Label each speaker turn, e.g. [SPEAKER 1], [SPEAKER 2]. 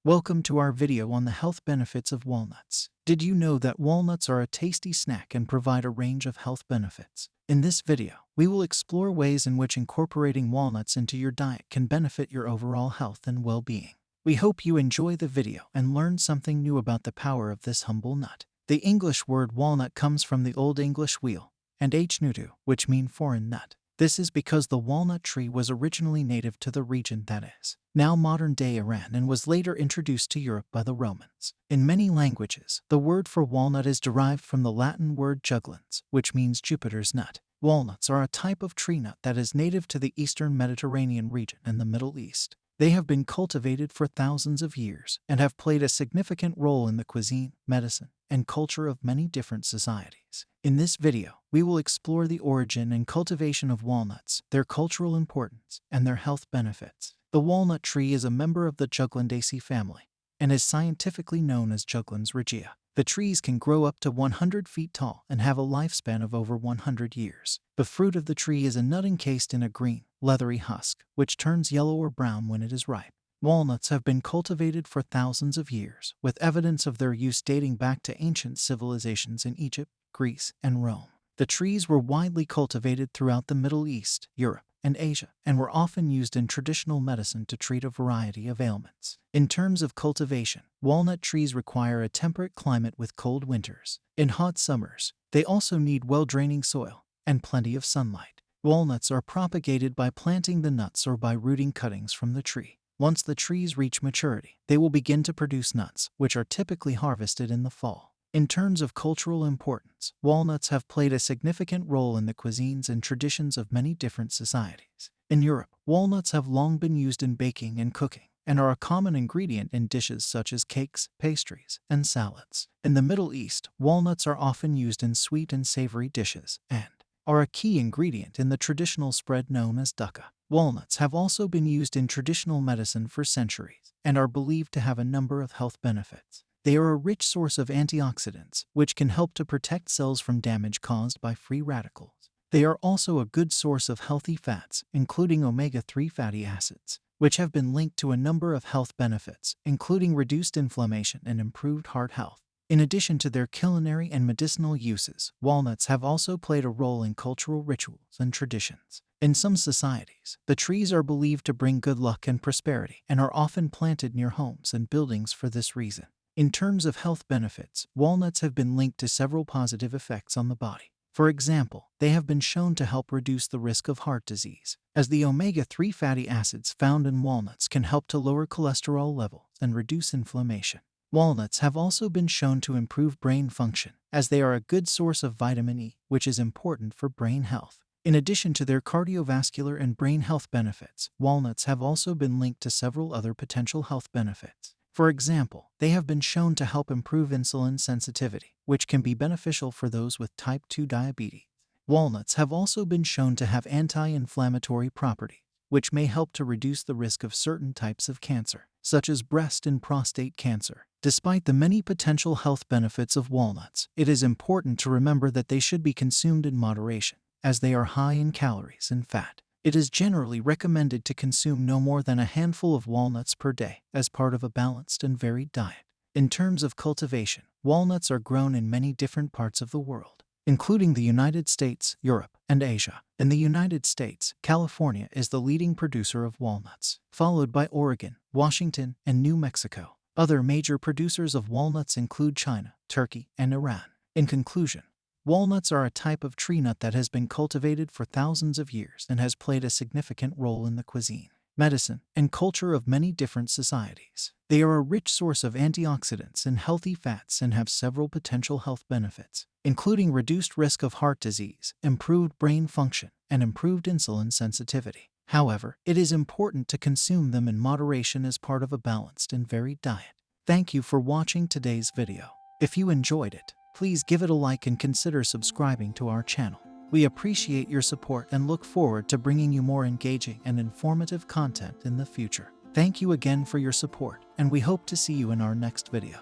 [SPEAKER 1] Welcome to our video on the health benefits of walnuts. Did you know that walnuts are a tasty snack and provide a range of health benefits? In this video, we will explore ways in which incorporating walnuts into your diet can benefit your overall health and well-being. We hope you enjoy the video and learn something new about the power of this humble nut. The English word walnut comes from the Old English wheel and nutu, which mean foreign nut. This is because the walnut tree was originally native to the region that is now modern-day Iran and was later introduced to Europe by the Romans. In many languages, the word for walnut is derived from the Latin word juglans, which means Jupiter's nut. Walnuts are a type of tree nut that is native to the eastern Mediterranean region and the Middle East. They have been cultivated for thousands of years and have played a significant role in the cuisine, medicine, and culture of many different societies. In this video, we will explore the origin and cultivation of walnuts, their cultural importance, and their health benefits. The walnut tree is a member of the Juglandaceae family and is scientifically known as Juglans regia. The trees can grow up to 100 feet tall and have a lifespan of over 100 years. The fruit of the tree is a nut encased in a green, leathery husk, which turns yellow or brown when it is ripe. Walnuts have been cultivated for thousands of years, with evidence of their use dating back to ancient civilizations in Egypt, Greece, and Rome. The trees were widely cultivated throughout the Middle East, Europe, and Asia, and were often used in traditional medicine to treat a variety of ailments. In terms of cultivation, walnut trees require a temperate climate with cold winters. In hot summers, they also need well-draining soil and plenty of sunlight. Walnuts are propagated by planting the nuts or by rooting cuttings from the tree. Once the trees reach maturity, they will begin to produce nuts, which are typically harvested in the fall. In terms of cultural importance, walnuts have played a significant role in the cuisines and traditions of many different societies. In Europe, walnuts have long been used in baking and cooking, and are a common ingredient in dishes such as cakes, pastries, and salads. In the Middle East, walnuts are often used in sweet and savory dishes, and are a key ingredient in the traditional spread known as dukkha. Walnuts have also been used in traditional medicine for centuries, and are believed to have a number of health benefits. They are a rich source of antioxidants, which can help to protect cells from damage caused by free radicals. They are also a good source of healthy fats, including omega-3 fatty acids, which have been linked to a number of health benefits, including reduced inflammation and improved heart health. In addition to their culinary and medicinal uses, walnuts have also played a role in cultural rituals and traditions. In some societies, the trees are believed to bring good luck and prosperity and are often planted near homes and buildings for this reason. In terms of health benefits, walnuts have been linked to several positive effects on the body. For example, they have been shown to help reduce the risk of heart disease, as the omega-3 fatty acids found in walnuts can help to lower cholesterol levels and reduce inflammation. Walnuts have also been shown to improve brain function, as they are a good source of vitamin E, which is important for brain health. In addition to their cardiovascular and brain health benefits, walnuts have also been linked to several other potential health benefits. For example, they have been shown to help improve insulin sensitivity, which can be beneficial for those with type 2 diabetes. Walnuts have also been shown to have anti-inflammatory properties, which may help to reduce the risk of certain types of cancer, such as breast and prostate cancer. Despite the many potential health benefits of walnuts, it is important to remember that they should be consumed in moderation, as they are high in calories and fat. It is generally recommended to consume no more than a handful of walnuts per day as part of a balanced and varied diet. In terms of cultivation, walnuts are grown in many different parts of the world, including the United States, Europe, and Asia. In the United States, California is the leading producer of walnuts, followed by Oregon, Washington, and New Mexico. Other major producers of walnuts include China, Turkey, and Iran. In conclusion, walnuts are a type of tree nut that has been cultivated for thousands of years and has played a significant role in the cuisine, medicine, and culture of many different societies. They are a rich source of antioxidants and healthy fats and have several potential health benefits, including reduced risk of heart disease, improved brain function, and improved insulin sensitivity. However, it is important to consume them in moderation as part of a balanced and varied diet. Thank you for watching today's video. If you enjoyed it, please give it a like and consider subscribing to our channel. We appreciate your support and look forward to bringing you more engaging and informative content in the future. Thank you again for your support, and we hope to see you in our next video.